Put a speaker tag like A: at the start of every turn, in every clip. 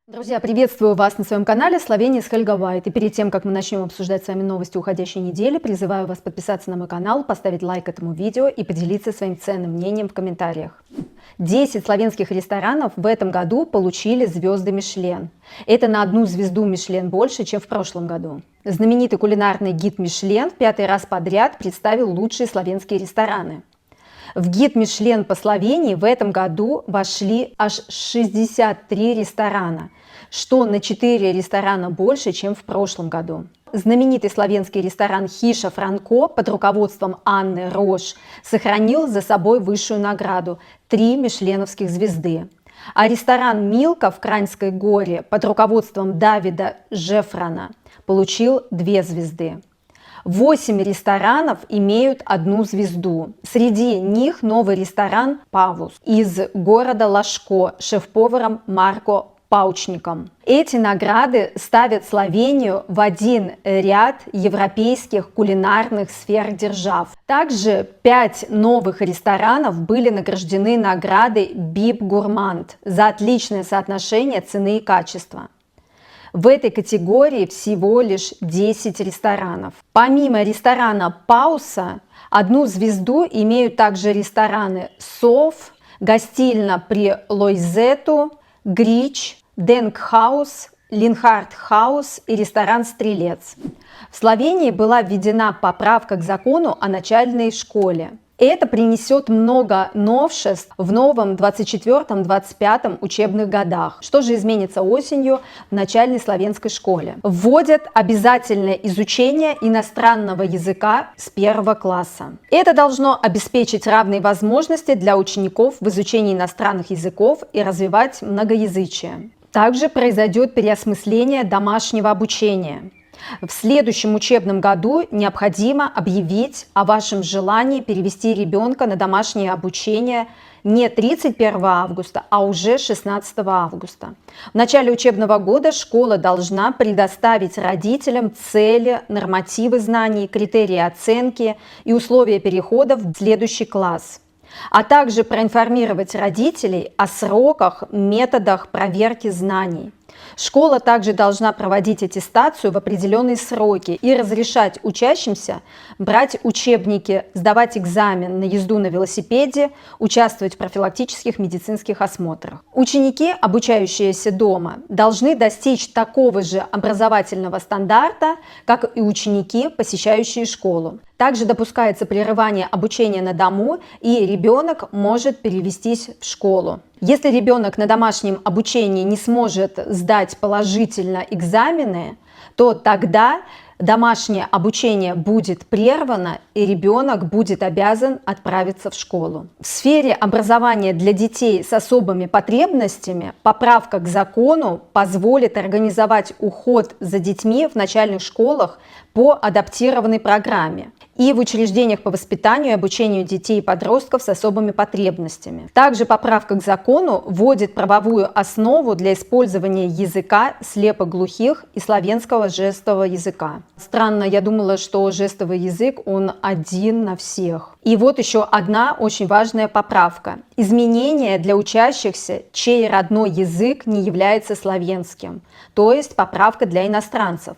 A: Друзья, приветствую вас на своем канале Словения с Хельга Вайт. И перед тем, как мы начнем обсуждать с вами новости уходящей недели, призываю вас подписаться на мой канал, поставить лайк этому видео и поделиться своим ценным мнением в комментариях. 10 славянских ресторанов в этом году получили звезды Мишлен. Это на одну звезду Мишлен больше, чем в прошлом году. Знаменитый кулинарный гид Мишлен в 5-й раз подряд представил лучшие славянские рестораны. В гид Мишлен по Словении в этом году вошли аж 63 ресторана, что на 4 ресторана больше, чем в прошлом году. Знаменитый славянский ресторан «Хиша Франко» под руководством Анны Рош сохранил за собой высшую награду – 3 мишленовских звезды. А ресторан «Милка» в Краньской горе под руководством Давида Жефрана получил 2 звезды. 8 ресторанов имеют 1 звезду. Среди них новый ресторан «Павус» из города Лашко с шеф-поваром Марко Паучником. Эти награды ставят Словению в один ряд европейских кулинарных сверхдержав. Также 5 новых ресторанов были награждены наградой «Бип Гурманд» за отличное соотношение цены и качества. В этой категории всего лишь 10 ресторанов. Помимо ресторана «Пауса», 1 звезду имеют также рестораны «Сов», гостильня при Лойзету, «Грич», «Денкхаус», «Линхард-хаус» и ресторан «Стрелец». В Словении была введена поправка к закону о начальной школе. Это принесет много новшеств в новом 24-25 учебных годах. Что же изменится осенью в начальной славянской школе? Вводят обязательное изучение иностранного языка с 1 класса. Это должно обеспечить равные возможности для учеников в изучении иностранных языков и развивать многоязычие. Также произойдет переосмысление домашнего обучения. В следующем учебном году необходимо объявить о вашем желании перевести ребенка на домашнее обучение не 31 августа, а уже 16 августа. В начале учебного года школа должна предоставить родителям цели, нормативы знаний, критерии оценки и условия перехода в следующий класс, а также проинформировать родителей о сроках, методах проверки знаний. Школа также должна проводить аттестацию в определенные сроки и разрешать учащимся брать учебники, сдавать экзамен на езду на велосипеде, участвовать в профилактических медицинских осмотрах. Ученики, обучающиеся дома, должны достичь такого же образовательного стандарта, как и ученики, посещающие школу. Также допускается прерывание обучения на дому, и ребенок может перевестись в школу. Если ребенок на домашнем обучении не сможет сдать положительно экзамены, то тогда домашнее обучение будет прервано, и ребенок будет обязан отправиться в школу. В сфере образования для детей с особыми потребностями поправка к закону позволит организовать уход за детьми в начальных школах по адаптированной программе и в учреждениях по воспитанию и обучению детей и подростков с особыми потребностями. Также поправка к закону вводит правовую основу для использования языка слепоглухих и славянского жестового языка. Странно, я думала, что жестовый язык, он один на всех. И вот еще одна очень важная поправка. Изменения для учащихся, чей родной язык не является славянским, то есть поправка для иностранцев.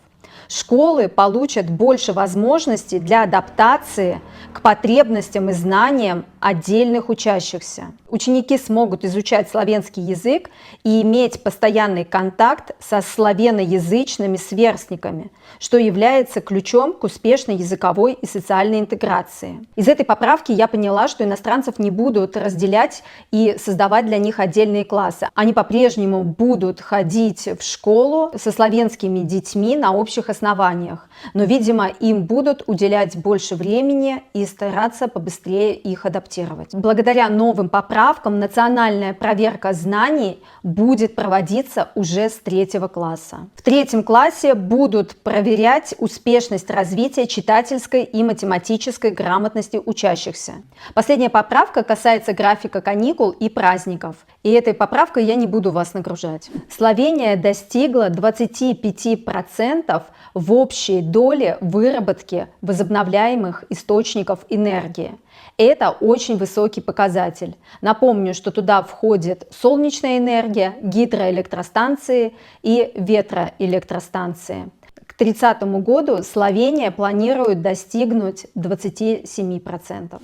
A: Школы получат больше возможностей для адаптации к потребностям и знаниям отдельных учащихся. Ученики смогут изучать славянский язык и иметь постоянный контакт со славяноязычными сверстниками, что является ключом к успешной языковой и социальной интеграции. Из этой поправки я поняла, что иностранцев не будут разделять и создавать для них отдельные классы. Они по-прежнему будут ходить в школу со славянскими детьми на общих основаниях, но, видимо, им будут уделять больше времени и стараться побыстрее их адаптировать. Благодаря новым поправкам национальная проверка знаний будет проводиться уже с 3 класса. В 3 классе будут проверять успешность развития читательской и математической грамотности учащихся. Последняя поправка касается графика каникул и праздников. И этой поправкой я не буду вас нагружать. Словения достигла 25% в общей доле выработки возобновляемых источников энергии. Это очень очень высокий показатель. Напомню, что туда входит солнечная энергия, гидроэлектростанции и ветроэлектростанции. К 30 году Словения планирует достигнуть 27%.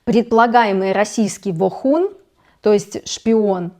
A: Предполагаемый российский Вохун, то есть шпион,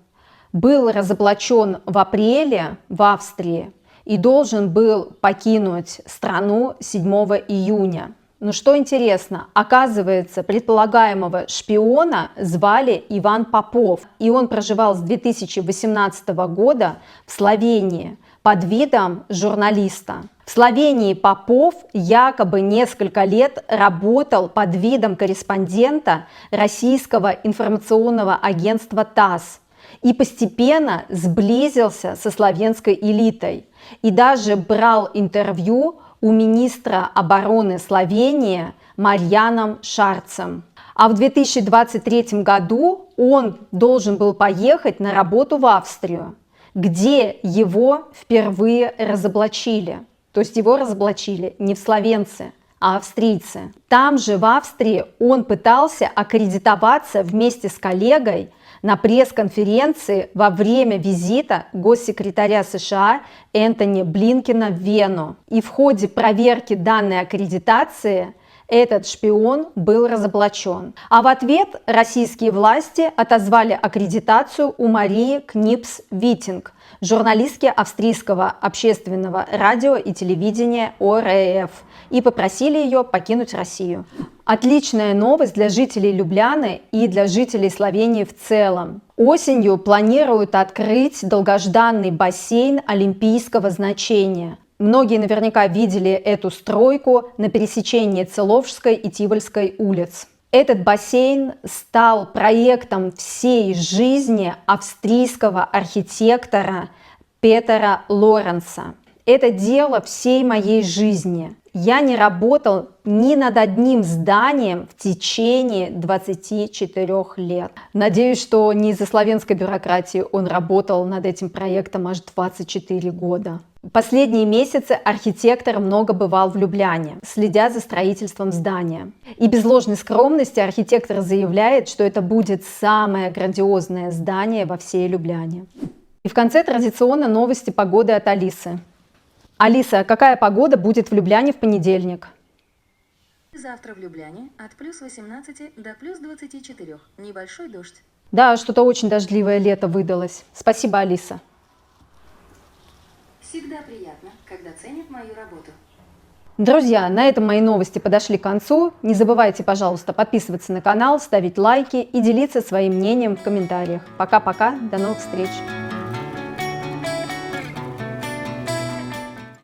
A: был разоблачен в апреле в Австрии и должен был покинуть страну 7 июня. Но что интересно, оказывается, предполагаемого шпиона звали Иван Попов, и он проживал с 2018 года в Словении под видом журналиста. В Словении Попов якобы несколько лет работал под видом корреспондента российского информационного агентства ТАСС и постепенно сблизился со словенской элитой и даже брал интервью у министра обороны Словении Марьяном Шарцем. А в 2023 году он должен был поехать на работу в Австрию, где его впервые разоблачили. То есть его разоблачили не словенцы, а австрийцы. Там же в Австрии он пытался аккредитоваться вместе с коллегой на пресс-конференции во время визита госсекретаря США Энтони Блинкена в Вену. И в ходе проверки данной аккредитации этот шпион был разоблачен. А в ответ российские власти отозвали аккредитацию у Марии Книпс-Витинг, журналистки австрийского общественного радио и телевидения ОРФ, и попросили ее покинуть Россию. Отличная новость для жителей Любляны и для жителей Словении в целом. Осенью планируют открыть долгожданный бассейн олимпийского значения. Многие наверняка видели эту стройку на пересечении Целовской и Тивольской улиц. Этот бассейн стал проектом всей жизни австрийского архитектора Петера Лоренца. Это дело всей моей жизни. Я не работал ни над одним зданием в течение 24 лет. Надеюсь, что не из-за славянской бюрократии он работал над этим проектом аж 24 года. Последние месяцы архитектор много бывал в Любляне, следя за строительством здания. И без ложной скромности архитектор заявляет, что это будет самое грандиозное здание во всей Любляне. И в конце традиционно новости погоды от Алисы. Алиса, какая погода будет в Любляне в понедельник?
B: Завтра в Любляне от плюс 18 до плюс 24. Небольшой дождь.
A: Да, что-то очень дождливое лето выдалось. Спасибо, Алиса.
B: Всегда приятно, когда ценят мою работу.
A: Друзья, на этом мои новости подошли к концу. Не забывайте, пожалуйста, подписываться на канал, ставить лайки и делиться своим мнением в комментариях. Пока-пока, до новых встреч!